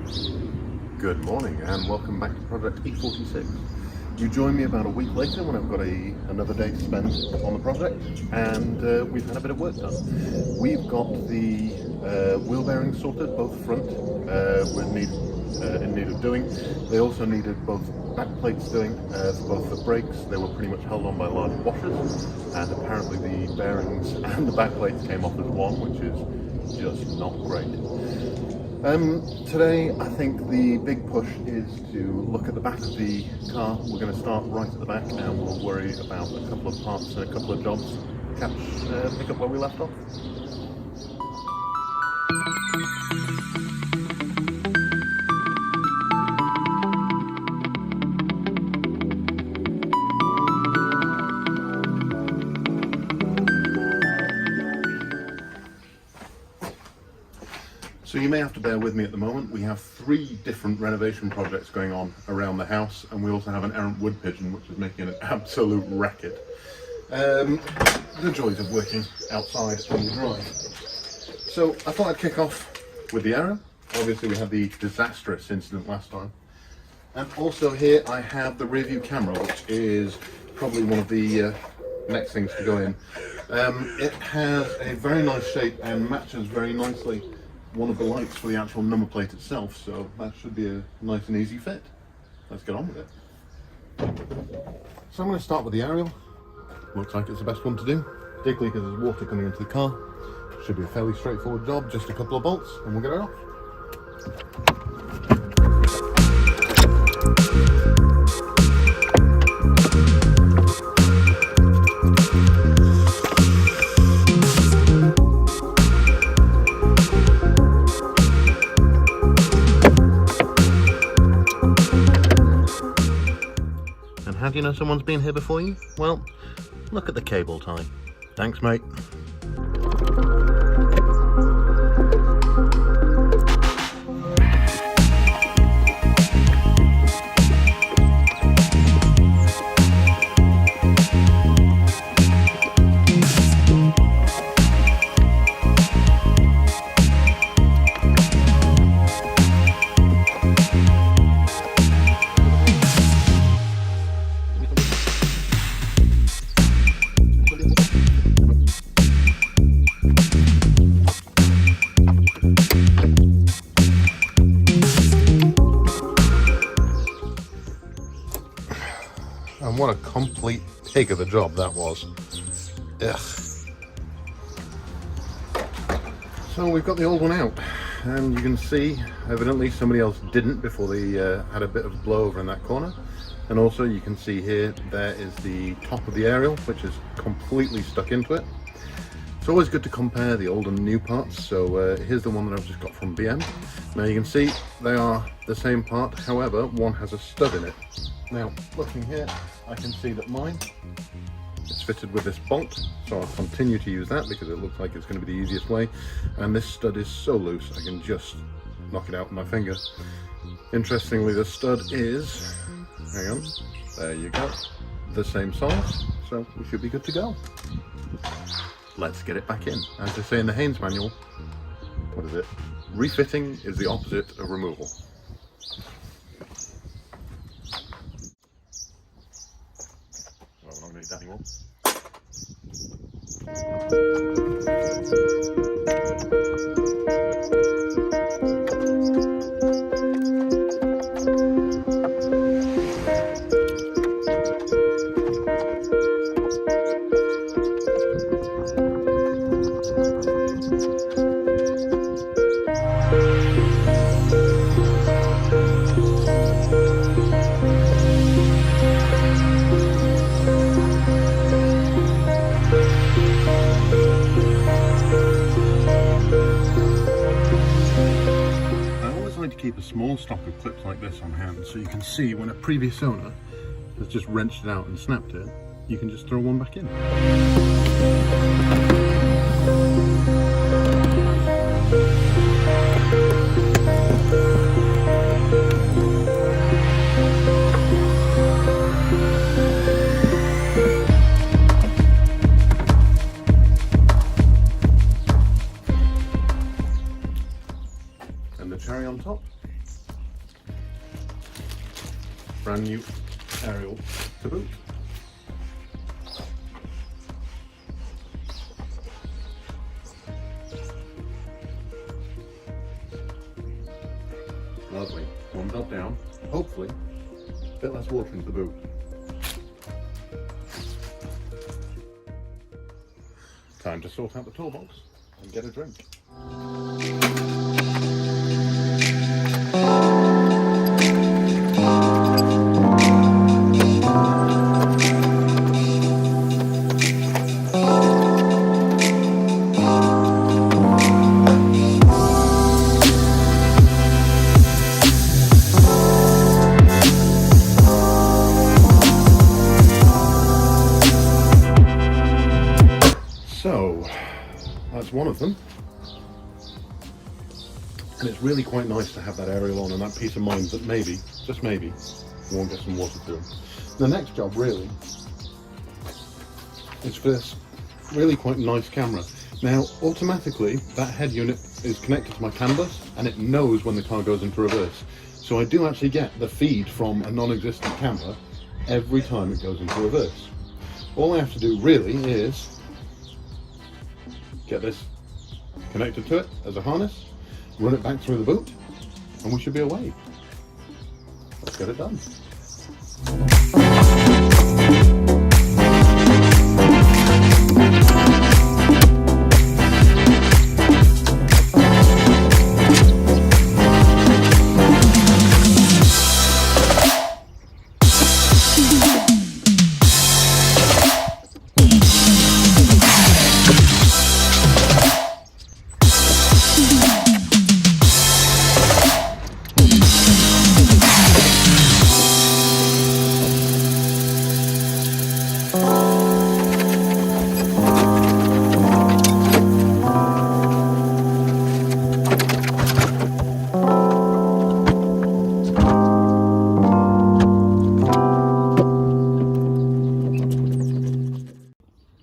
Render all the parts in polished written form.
Good morning and welcome back to Project E46. You join me about a week later when I've got another day to spend on the project, and we've had a bit of work done. We've got the wheel bearings sorted, both front were in need of doing. They also needed both back plates doing for both the brakes. They were pretty much held on by large washers, and apparently the bearings and the back plates came off as one, which is just not great. Today I think the big push is to look at the back of the car. We're going to start right at the back and we'll worry about a couple of parts and a couple of jobs, pick up where we left off. So you may have to bear with me at the moment. We have 3 different renovation projects going on around the house, and we also have an errant wood pigeon which is making an absolute racket. The joys of working outside on the drive. So I thought I'd kick off with the aero. Obviously we had the disastrous incident last time. And also here I have the rear view camera, which is probably one of the next things to go in. It has a very nice shape and matches very nicely one of the lights for the actual number plate itself, so that should be a nice and easy fit. Let's get on with it. So I'm going to start with the aerial. Looks like it's the best one to do, particularly because there's water coming into the car. Should be a fairly straightforward job, just a couple of bolts and we'll get it off. How do you know someone's been here before you? Well, look at the cable tie. Thanks, mate. And what a complete pig of a job that was. Ugh. So we've got the old one out, and you can see evidently somebody else didn't before they had a bit of blowover in that corner. And also you can see here there is the top of the aerial, which is completely stuck into it. It's always good to compare the old and new parts, so here's the one that I've just got from BM. Now you can see they are the same part, however one has a stud in it. Now looking here I can see that mine is fitted with this bolt, so I'll continue to use that because it looks like it's going to be the easiest way, and this stud is so loose I can just knock it out with my finger. Interestingly, the stud is, hang on, there you go, the same size, so we should be good to go. Let's get it back in. As they say in the Haynes manual, what is it? Refitting is the opposite of removal. Well, we're not going to need that anymore. Keep a small stock of clips like this on hand, so you can see when a previous owner has just wrenched it out and snapped it, you can just throw one back in. And the cherry on top, brand new aerial to boot. Lovely. One top down. Hopefully, a bit less water into the boot. Time to sort out the toolbox and get a drink. So, that's one of them. And it's really quite nice to have that aerial on and that peace of mind that maybe, just maybe, we won't get some water through. The next job really is for this really quite nice camera. Now, automatically, that head unit is connected to my CAN bus and it knows when the car goes into reverse. So I do actually get the feed from a non-existent camera every time it goes into reverse. All I have to do really is get this connected to it as a harness, run it back through the boot, and we should be away. Let's get it done.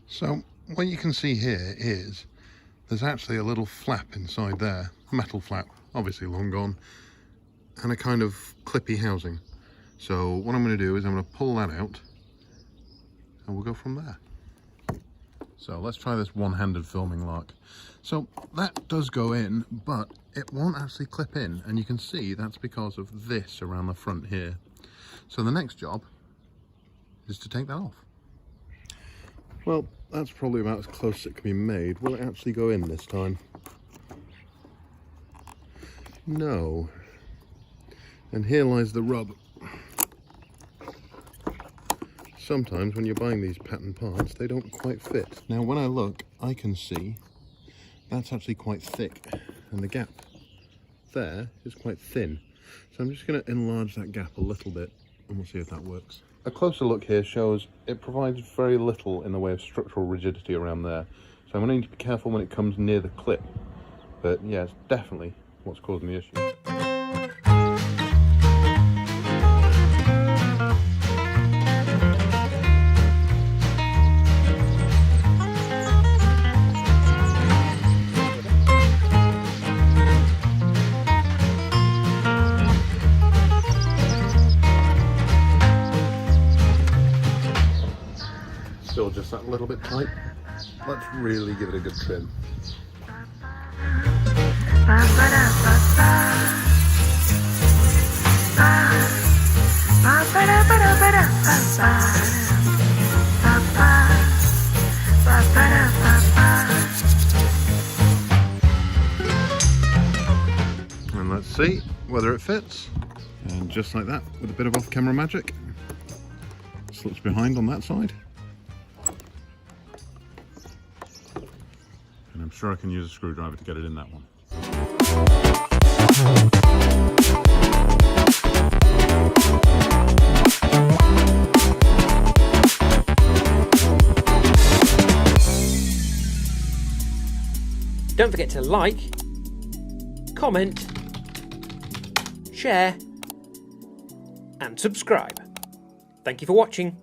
So what you can see here is there's actually a little flap inside there, metal flap, obviously long gone, and a kind of clippy housing. So what I'm going to do is I'm going to pull that out and we'll go from there. So let's try this one-handed filming lark. So that does go in, but it won't actually clip in, and you can see that's because of this around the front here. So the next job is to take that off. Well, that's probably about as close as it can be made. Will it actually go in this time? No. And here lies the rub. Sometimes when you're buying these pattern parts, they don't quite fit. Now when I look, I can see that's actually quite thick, and the gap there is quite thin. So I'm just going to enlarge that gap a little bit, and we'll see if that works. A closer look here shows it provides very little in the way of structural rigidity around there. So I'm going to need to be careful when it comes near the clip. But yeah, it's definitely what's causing the issue. Still just that little bit tight. Let's really give it a good trim. And let's see whether it fits. And just like that, with a bit of off-camera magic, slips behind on that side. And I'm sure I can use a screwdriver to get it in that one. Don't forget to like, comment, share and subscribe. Thank you for watching.